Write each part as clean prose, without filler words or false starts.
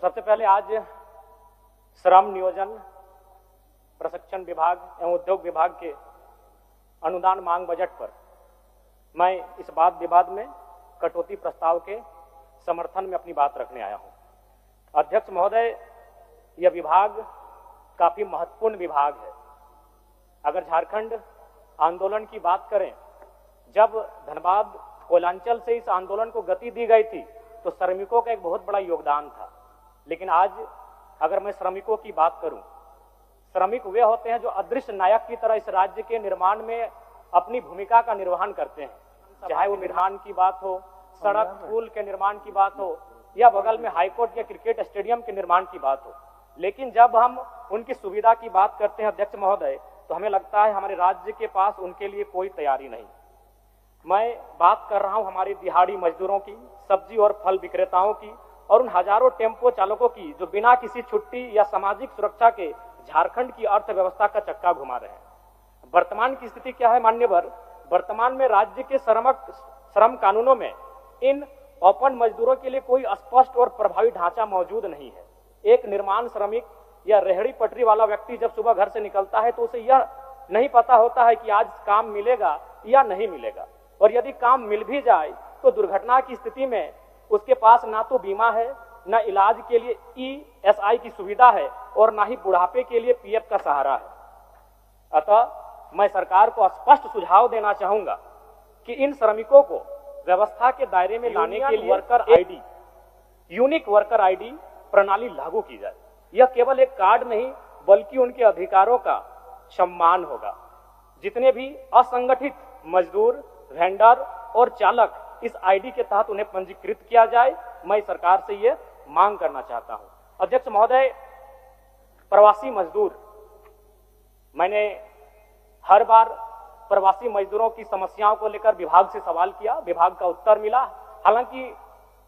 सबसे पहले आज श्रम नियोजन प्रशिक्षण विभाग एवं उद्योग विभाग के अनुदान मांग बजट पर मैं इस वाद विवाद में कटौती प्रस्ताव के समर्थन में अपनी बात रखने आया हूं। अध्यक्ष महोदय, यह विभाग काफी महत्वपूर्ण विभाग है। अगर झारखंड आंदोलन की बात करें, जब धनबाद कोयलांचल से इस आंदोलन को गति दी गई थी तो श्रमिकों का एक बहुत बड़ा योगदान था। लेकिन आज अगर मैं श्रमिकों की बात करूं, श्रमिक वे होते हैं जो अदृश्य नायक की तरह इस राज्य के निर्माण में अपनी भूमिका का निर्वहन करते हैं। चाहे वो निर्माण की बात हो, सड़क पुल के निर्माण की बात हो, या बगल में हाईकोर्ट या क्रिकेट स्टेडियम के निर्माण की बात हो। लेकिन जब हम उनकी सुविधा की बात करते हैं अध्यक्ष महोदय, तो हमें लगता है हमारे राज्य के पास उनके लिए कोई तैयारी नहीं। मैं बात कर रहा हूं हमारे दिहाड़ी मजदूरों की, सब्जी और फल विक्रेताओं की, और उन हजारों टेम्पो चालकों की जो बिना किसी छुट्टी या सामाजिक सुरक्षा के झारखंड की अर्थव्यवस्था का चक्का घुमा रहे हैं। वर्तमान की स्थिति क्या है माननीयवर? वर्तमान में राज्य के श्रम कानूनों में इन ओपन मजदूरों के लिए कोई स्पष्ट और प्रभावी ढांचा मौजूद नहीं है। एक निर्माण श्रमिक या रेहड़ी पटरी वाला व्यक्ति जब सुबह घर से निकलता है तो उसे यह नहीं पता होता है कि आज काम मिलेगा या नहीं मिलेगा, और यदि काम मिल भी जाए तो दुर्घटना की स्थिति में उसके पास ना तो बीमा है, ना इलाज के लिए ESI की सुविधा है, और ना ही बुढ़ापे के लिए PF का सहारा है। अतः मैं सरकार को स्पष्ट सुझाव देना चाहूंगा कि इन श्रमिकों को व्यवस्था के दायरे में लाने के लिए यूनिक वर्कर आईडी प्रणाली लागू की जाए। यह केवल एक कार्ड नहीं बल्कि उनके अधिकारों का सम्मान होगा। जितने भी असंगठित मजदूर, वेंडर और चालक इस आईडी के तहत उन्हें पंजीकृत किया जाए, मैं सरकार से यह मांग करना चाहता हूं। अध्यक्ष महोदय, प्रवासी मजदूर, मैंने हर बार प्रवासी मजदूरों की समस्याओं को लेकर विभाग से सवाल किया, विभाग का उत्तर मिला। हालांकि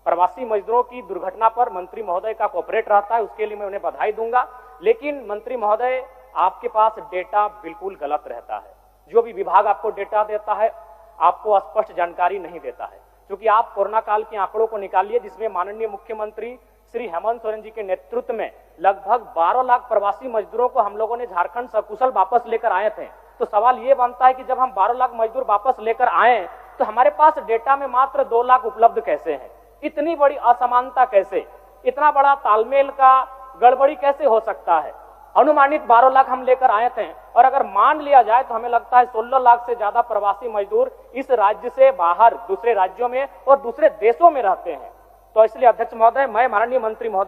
प्रवासी मजदूरों की दुर्घटना पर मंत्री महोदय का कोऑपरेट रहता है, उसके लिए मैं उन्हें बधाई दूंगा। लेकिन मंत्री महोदय, आपके पास डेटा बिल्कुल गलत रहता है। जो भी विभाग आपको डेटा देता है आपको स्पष्ट जानकारी नहीं देता है। क्योंकि आप कोरोना काल के आंकड़ों को निकालिए, जिसमें माननीय मुख्यमंत्री श्री हेमंत सोरेन जी के नेतृत्व में लगभग 12 लाख प्रवासी मजदूरों को हम लोगों ने झारखंड सकुशल वापस लेकर आए थे। तो सवाल ये बनता है कि जब हम 12 लाख मजदूर वापस लेकर आए तो हमारे पास डेटा में मात्र 2 लाख उपलब्ध कैसे है? इतनी बड़ी असमानता कैसे? इतना बड़ा तालमेल का गड़बड़ी कैसे हो सकता है? अनुमानित 12 लाख हम लेकर आए थे, और अगर मान लिया जाए तो हमें लगता है 16 लाख से ज्यादा प्रवासी मजदूर इस राज्य से बाहर दूसरे राज्यों में और दूसरे देशों में रहते हैं। तो इसलिए अध्यक्ष महोदय, मैं माननीय मंत्री महोदय